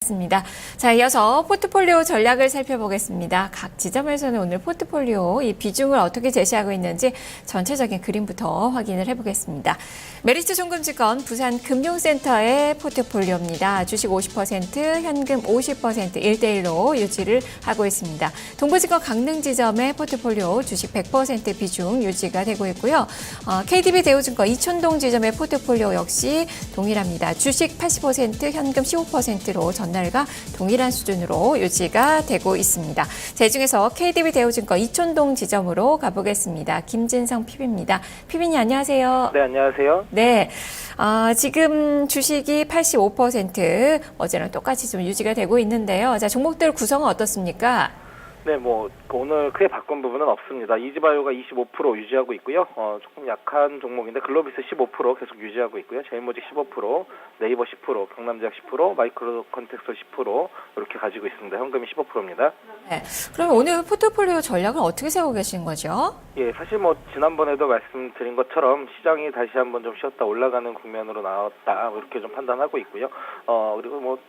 있습니다. 자, 이어서 포트폴리오 전략을 살펴보겠습니다. 각 지점에서는 오늘 포트폴리오 이 비중을 어떻게 제시하고 있는지 전체적인 그림부터 확인을 해보겠습니다. 메리츠 송금증권 부산금융센터의 포트폴리오입니다. 주식 50%, 현금 50% 1대1로 유지를 하고 있습니다. 동부증권 강릉지점의 포트폴리오 주식 100% 비중 유지가 되고 있고요. KDB 대우증권 이촌동 지점의 포트폴리오 역시 동일합니다. 주식 80%, 현금 15%로 전날과 동일한 수준으로 유지가 되고 있습니다. 자, 이 중에서 KDB 대우증권 이촌동 지점으로 가보겠습니다. 김진성 PB입니다. PB님 안녕하세요. 네, 안녕하세요. 네, 지금 주식이 85%, 어제랑 똑같이 좀 유지가 되고 있는데요. 자, 종목들 구성은 어떻습니까? 네, 오늘 크게 바꾼 부분은 없습니다. 이지바이오가 25% 유지하고 있고요. 조금 약한 종목인데 글로비스 15% 계속 유지하고 있고요. 제일모직 15%, 네이버 10%, 경남제약 10%, 마이크로 컨텍스트 10% 이렇게 가지고 있습니다. 현금이 15%입니다. 네, 그럼 오늘 포트폴리오 전략을 어떻게 세우고 계신 거죠? 예, 사실 지난번에도 말씀드린 것처럼 시장이 다시 한번 좀 쉬었다 올라가는 국면으로 나왔다 이렇게 좀 판단하고 있고요. 그리고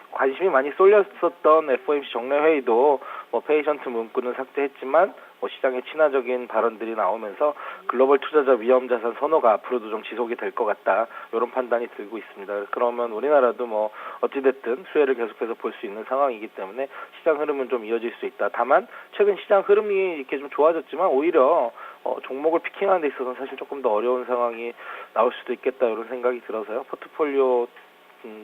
관심이 많이 쏠렸었던 FOMC 정례회의도 페이션트 문구는 삭제했지만 시장에 친화적인 발언들이 나오면서 글로벌 투자자 위험 자산 선호가 앞으로도 좀 지속이 될 것 같다 이런 판단이 들고 있습니다. 그러면 우리나라도 어찌됐든 수혜를 계속해서 볼 수 있는 상황이기 때문에 시장 흐름은 좀 이어질 수 있다. 다만 최근 시장 흐름이 이렇게 좀 좋아졌지만 오히려 종목을 피킹하는 데 있어서는 사실 조금 더 어려운 상황이 나올 수도 있겠다 이런 생각이 들어서요. 포트폴리오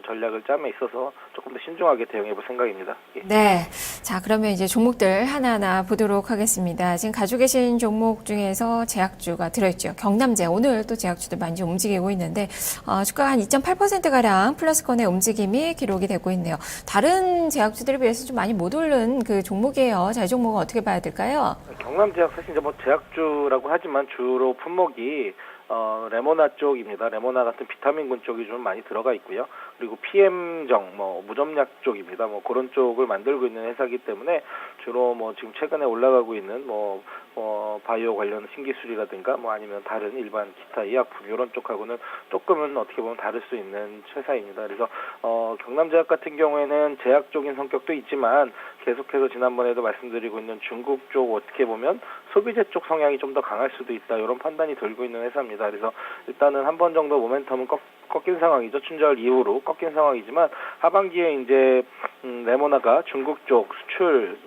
전략을 짬에 있어서 조금 더 신중하게 대응해 볼 생각입니다. 예. 네. 자, 그러면 이제 종목들 하나하나 보도록 하겠습니다. 지금 가지고 계신 종목 중에서 제약주가 들어있죠. 경남제 오늘 또 제약주들 많이 좀 움직이고 있는데 주가가 한 2.8%가량 플러스권의 움직임이 기록이 되고 있네요. 다른 제약주들에 비해서 좀 많이 못 오른 그 종목이에요. 자, 이 종목은 어떻게 봐야 될까요? 경남제약 사실 제약주라고 하지만 주로 품목이 레모나 쪽입니다. 레모나 같은 비타민군 쪽이 좀 많이 들어가 있고요. 그리고 PM정, 무점약 쪽입니다. 그런 쪽을 만들고 있는 회사이기 때문에 주로 지금 최근에 올라가고 있는 바이오 관련 신기술이라든가 아니면 다른 일반 기타 의약품 이런 쪽하고는 조금은 어떻게 보면 다를 수 있는 회사입니다. 그래서 경남제약 같은 경우에는 제약적인 성격도 있지만 계속해서 지난번에도 말씀드리고 있는 중국 쪽 어떻게 보면 소비재 쪽 성향이 좀 더 강할 수도 있다 이런 판단이 들고 있는 회사입니다. 그래서 일단은 한 번 정도 모멘텀은 꺾인 상황이죠. 춘절 이후로 꺾인 상황이지만 하반기에 이제 레모나가 중국 쪽 수출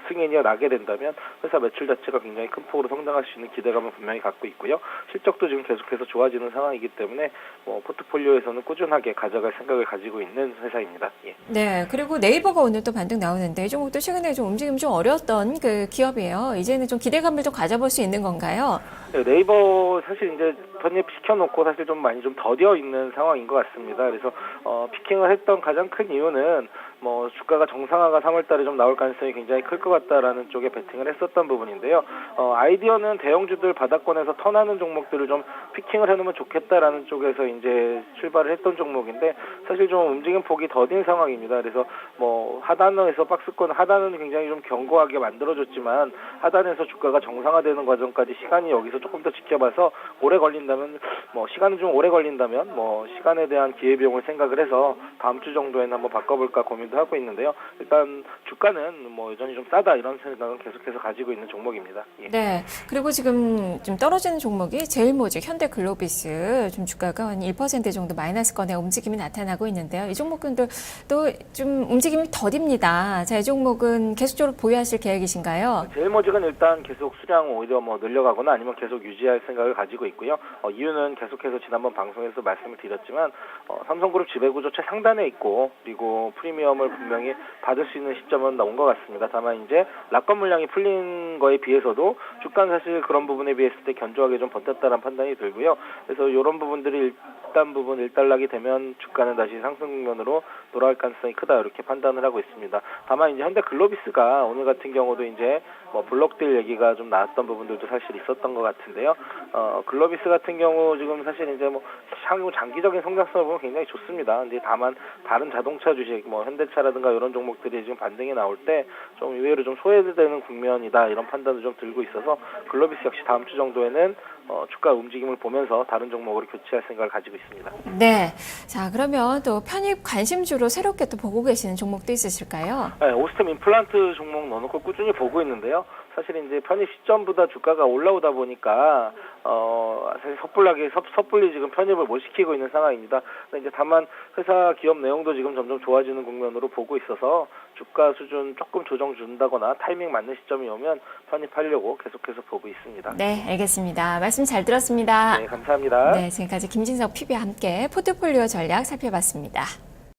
승인이 나게 된다면 회사 매출 자체가 굉장히 큰 폭으로 성장할 수 있는 기대감을 분명히 갖고 있고요. 실적도 지금 계속해서 좋아지는 상황이기 때문에 포트폴리오에서는 꾸준하게 가져갈 생각을 가지고 있는 회사입니다. 예. 네, 그리고 네이버가 오늘 또 반등 나오는데 이 종목도 최근에 좀 움직임이 좀 어려웠던 그 기업이에요. 이제는 좀 기대감을 좀 가져볼 수 있는 건가요? 네, 네이버 사실 이제 편입 시켜놓고 사실 좀 많이 좀 더뎌 있는 상황인 것 같습니다. 그래서 피킹을 했던 가장 큰 이유는 주가가 정상화가 3월달에 좀 나올 가능성이 굉장히 클 것 같다라는 쪽에 베팅을 했었던 부분인데요. 아이디어는 대형주들 바닥권에서 턴하는 종목들을 좀 피킹을 해놓으면 좋겠다라는 쪽에서 이제 출발을 했던 종목인데 사실 좀 움직임 폭이 더딘 상황입니다. 그래서 하단에서 박스권 하단은 굉장히 좀 견고하게 만들어줬지만 하단에서 주가가 정상화되는 과정까지 시간이 여기서 조금 더 지켜봐서 오래 걸린다면 시간은 좀 오래 걸린다면 시간에 대한 기회비용을 생각을 해서 다음 주 정도에는 한번 바꿔볼까 고민도 하고 있는데요. 일단 주가는 여전히 좀 싸다 이런 생각은 계속해서 가지고 있는 종목입니다. 예. 네. 그리고 지금 좀 떨어지는 종목이 제일모직, 현대글로비스 좀 주가가 한 1% 정도 마이너스권의 움직임이 나타나고 있는데요. 이 종목들도 좀 움직임이 더딥니다. 자, 이 종목은 계속적으로 보유하실 계획이신가요? 제일모직은 일단 계속 수량 오히려 늘려가거나 아니면 계속 유지할 생각을 가지고 있고요. 이유는 계속해서 지난번 방송에서 말씀을 드렸지만 삼성그룹 지배구조 최상단에 있고 그리고 프리미엄을 분명히 받을 수 있는 시점은 나온 것 같습니다. 다만 이제 락권 물량이 풀린 거에 비해서도 주가는 사실 그런 부분에 비했을 때 견조하게 좀 버텼다는 판단이 들고요. 그래서 이런 부분들이 일단락이 되면 주가는 다시 상승면으로 돌아갈 가능성이 크다 이렇게 판단을 하고 있습니다. 다만 이제 현대글로비스가 오늘 같은 경우도 이제 블록딜 얘기가 좀 나왔던 부분들도 사실 있었던 것 같은데요. 글로비스 같은 경우 지금 사실 이제 향후 장기적인 성장성을 보면 굉장히 좋습니다. 근데 다만 다른 자동차 주식 현대차 현대자동차라든가 이런 종목들이 지금 반등이 나올 때 좀 의외로 좀 소외되는 국면이다 이런 판단을 좀 들고 있어서 글로비스 역시 다음 주 정도에는 주가 움직임을 보면서 다른 종목으로 교체할 생각을 가지고 있습니다. 네. 자, 그러면 또 편입 관심주로 새롭게 또 보고 계시는 종목도 있으실까요? 네, 오스템 임플란트 종목 넣어놓고 꾸준히 보고 있는데요. 사실 이제 편입 시점보다 주가가 올라오다 보니까 사실 섣불리 지금 편입을 못 시키고 있는 상황입니다. 근데 이제 다만 회사 기업 내용도 지금 점점 좋아지는 국면으로 보고 있어서 주가 수준 조금 조정 준다거나 타이밍 맞는 시점이 오면 편입하려고 계속해서 보고 있습니다. 네, 알겠습니다. 말씀 잘 들었습니다. 네, 감사합니다. 네, 지금까지 김진석 PB와 함께 포트폴리오 전략 살펴봤습니다.